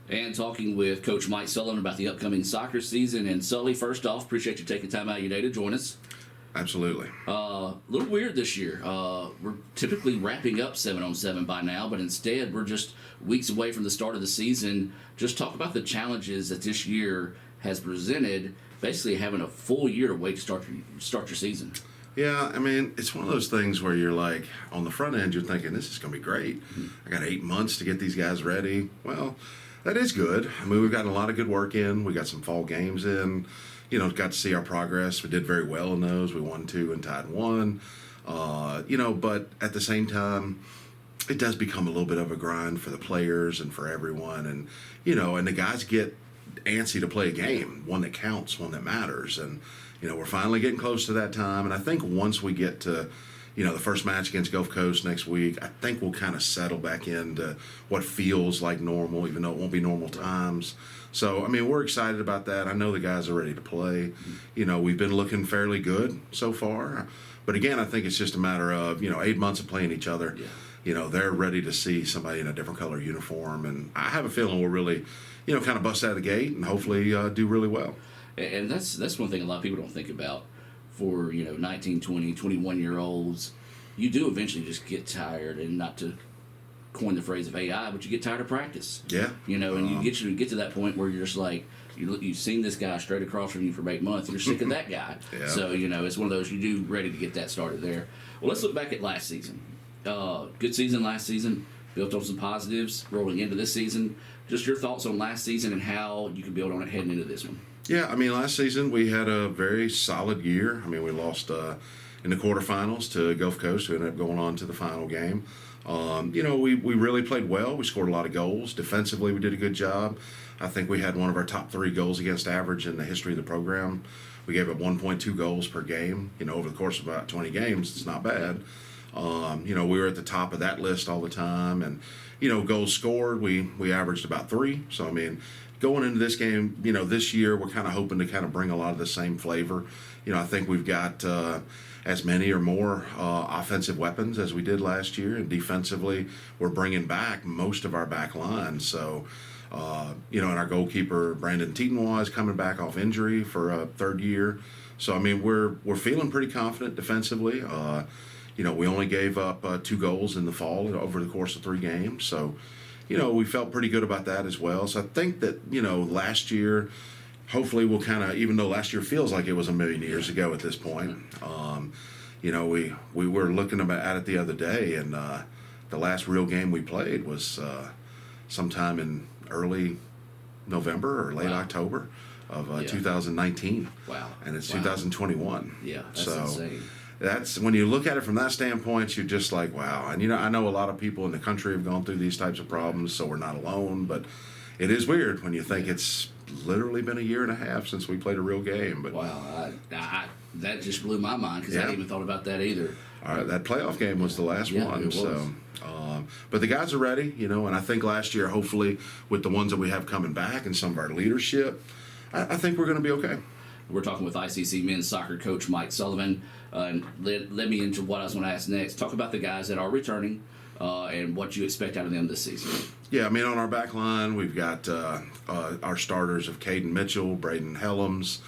and talking with Coach Mike Sullivan about the upcoming soccer season. And Sully, first off, appreciate you taking time out of your day to join us. Absolutely. A little weird this year. We're typically wrapping up 7-on-7 by now, but instead we're just weeks away from the start of the season. Just talk about the challenges that this year has presented, basically having a full year to wait to start your season. Yeah, I mean, it's one of those things where you're like, on the front end, you're thinking, this is going to be great. I got 8 months to get these guys ready. Well, that is good. I mean, we've gotten a lot of good work in. We got some fall games in. Got to see our progress. We did very well in those. We won 2 and tied 1. But at the same time, it does become a little bit of a grind for the players and for everyone. And, and the guys get antsy to play a game, one that counts, one that matters. And, we're finally getting close to that time. And I think once we get to, the first match against Gulf Coast next week, I think we'll kind of settle back into what feels like normal, even though it won't be normal times. So, I mean, we're excited about that. I know the guys are ready to play. We've been looking fairly good so far. But again, I think it's just a matter of, 8 months of playing each other. Yeah. They're ready to see somebody in a different color uniform. And I have a feeling we'll really, kind of bust out of the gate and hopefully do really well. And that's one thing a lot of people don't think about. For 19, 20, 21-year-olds, you do eventually just get tired, and not to coin the phrase of AI, but you get tired of practice. Yeah. And you get to that point where you're just like, you've seen this guy straight across from you for 8 months, and you're sick of that guy. Yeah. So it's one of those, you do ready to get that started there. Well, let's look back at last season. Good season last season, built on some positives rolling into this season. Just your thoughts on last season and how you can build on it heading into this one. Yeah, I mean, last season we had a very solid year. I mean, we lost in the quarterfinals to Gulf Coast, who ended up going on to the final game. We really played well. We scored a lot of goals. Defensively, we did a good job. I think we had one of our top 3 goals against average in the history of the program. We gave up 1.2 goals per game. Over the course of about 20 games, it's not bad. We were at the top of that list all the time. And, goals scored, we averaged about 3. So, I mean, going into this game, this year we're kind of hoping to kind of bring a lot of the same flavor. I think we've got as many or more offensive weapons as we did last year, and defensively we're bringing back most of our back line. So, and our goalkeeper Brandon Tetenwa is coming back off injury for a 3rd year. So, I mean, we're feeling pretty confident defensively. We only gave up 2 goals in the fall over the course of 3 games. So, we felt pretty good about that as well. So I think that, last year, hopefully we'll kind of, even though last year feels like it was a million years ago at this point, we were looking at it the other day, and the last real game we played was sometime in early November or late October of 2019. Wow. And it's 2021. Yeah, that's insane. That's when you look at it from that standpoint, you're just like, wow. And I know a lot of people in the country have gone through these types of problems, so we're not alone. But it is weird when you think it's literally been a year and a half since we played a real game. But wow, that just blew my mind because I hadn't even thought about that either. All right, that playoff game was the last one. It was. So, but the guys are ready, and I think last year, hopefully, with the ones that we have coming back and some of our leadership, I think we're going to be okay. We're talking with ICC men's soccer coach Mike Sullivan. And led me into what I was going to ask next. Talk about the guys that are returning and what you expect out of them this season. Yeah, I mean, on our back line, we've got our starters of Caden Mitchell, Braden Helms,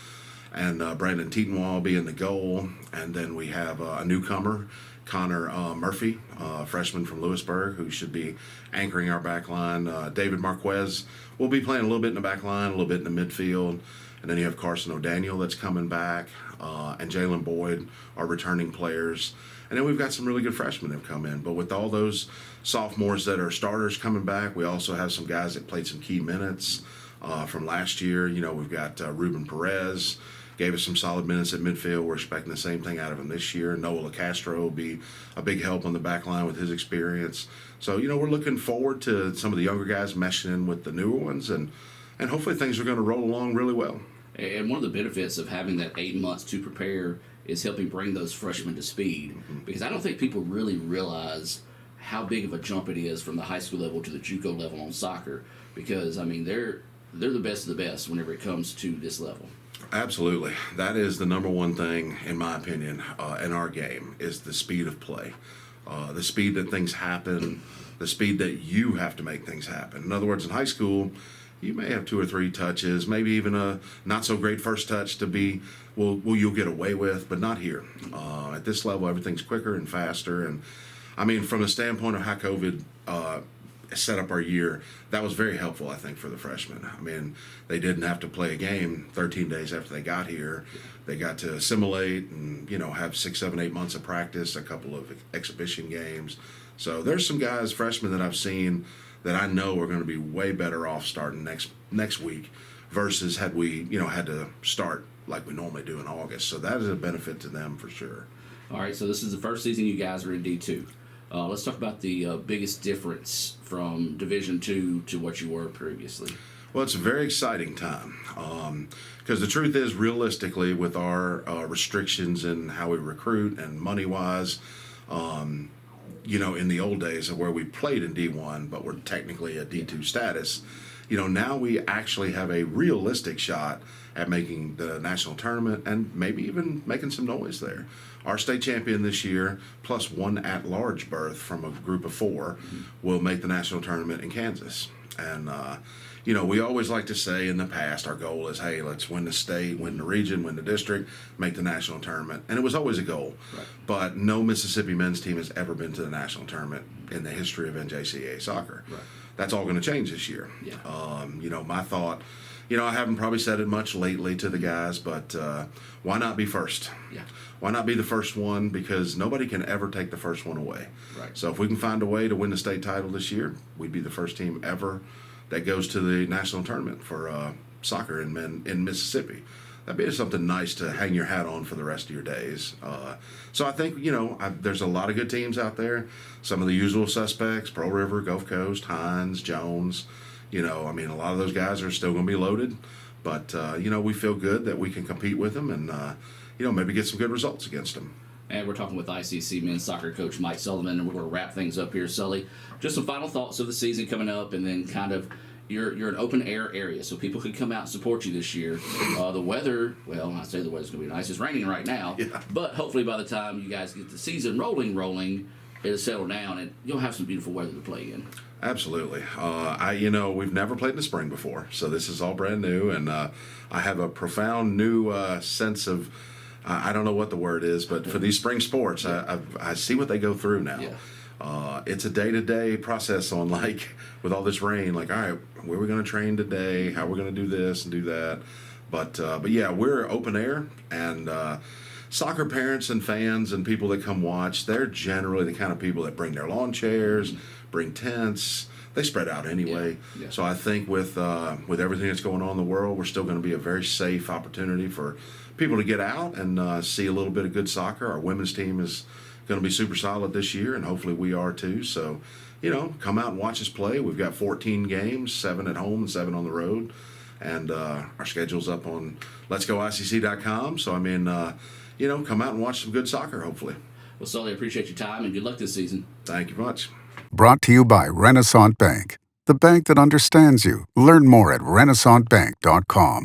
and Brandon Tetenwall being the goal. And then we have a newcomer, Connor Murphy, freshman from Lewisburg, who should be anchoring our back line. David Marquez will be playing a little bit in the back line, a little bit in the midfield. And then you have Carson O'Daniel that's coming back, and Jalen Boyd are returning players. And then we've got some really good freshmen that have come in. But with all those sophomores that are starters coming back, we also have some guys that played some key minutes from last year. We've got Ruben Perez, gave us some solid minutes at midfield. We're expecting the same thing out of him this year. Noah LaCastro will be a big help on the back line with his experience. So, we're looking forward to some of the younger guys meshing in with the newer ones, and hopefully things are going to roll along really well. And one of the benefits of having that 8 months to prepare is helping bring those freshmen to speed. Because I don't think people really realize how big of a jump it is from the high school level to the JUCO level on soccer. Because, I mean, they're the best of the best whenever it comes to this level. Absolutely. That is the number one thing, in my opinion, in our game, is the speed of play. The speed that things happen, the speed that you have to make things happen. In other words, in high school, you may have 2 or 3 touches, maybe even a not so great first touch to be, well, you'll get away with, but not here. At this level, everything's quicker and faster. And I mean, from the standpoint of how COVID set up our year, that was very helpful, I think, for the freshmen. I mean, they didn't have to play a game 13 days after they got here. They got to assimilate and, have 6, 7, 8 months of practice, a couple of exhibition games. So there's some guys, freshmen, that I've seen that I know are going to be way better off starting next week versus had we, had to start like we normally do in August. So that is a benefit to them for sure. All right, so this is the first season you guys are in D2. Let's talk about the biggest difference from Division II to what you were previously. Well, it's a very exciting time because the truth is, realistically, with our restrictions and how we recruit and money-wise, in the old days of where we played in D1 but we're technically a D2 status, now we actually have a realistic shot at making the national tournament and maybe even making some noise there. Our state champion this year, plus 1 at-large berth from a group of 4, will make the national tournament in Kansas. And, we always like to say in the past, our goal is, hey, let's win the state, win the region, win the district, make the national tournament. And it was always a goal. Right. But no Mississippi men's team has ever been to the national tournament in the history of NJCAA soccer. Right. That's all going to change this year. Yeah. My thought, I haven't probably said it much lately to the guys, but why not be first? Yeah. Why not be the first one? Because nobody can ever take the first one away. Right. So if we can find a way to win the state title this year, we'd be the first team ever that goes to the national tournament for soccer in Mississippi. That'd be something nice to hang your hat on for the rest of your days. So I think, there's a lot of good teams out there. Some of the usual suspects, Pearl River, Gulf Coast, Hines, Jones. A lot of those guys are still going to be loaded. But, we feel good that we can compete with them and, maybe get some good results against them. And we're talking with ICC men's soccer coach Mike Sullivan, and we're going to wrap things up here, Sully. Just some final thoughts of the season coming up, and then kind of you're an open air area, so people could come out and support you this year. The weather, well, I say the weather's going to be nice. It's raining right now, but hopefully by the time you guys get the season rolling, it'll settle down, and you'll have some beautiful weather to play in. Absolutely. We've never played in the spring before, so this is all brand new, and I have a profound new sense of, I don't know what the word is, but for these spring sports, I see what they go through now. Yeah. It's a day-to-day process on, with all this rain, all right, where are we going to train today? How are we going to do this and do that? But yeah, we're open air, and soccer parents and fans and people that come watch, they're generally the kind of people that bring their lawn chairs, bring tents. They spread out anyway. Yeah. Yeah. So I think with everything that's going on in the world, we're still going to be a very safe opportunity for people to get out and see a little bit of good soccer. Our women's team is going to be super solid this year, and hopefully we are too. So, come out and watch us play. We've got 14 games, 7 at home and 7 on the road. And our schedule's up on letsgoicc.com. So, come out and watch some good soccer, hopefully. Well, Sully, I appreciate your time, and good luck this season. Thank you much. Brought to you by Renaissance Bank, the bank that understands you. Learn more at renaissancebank.com.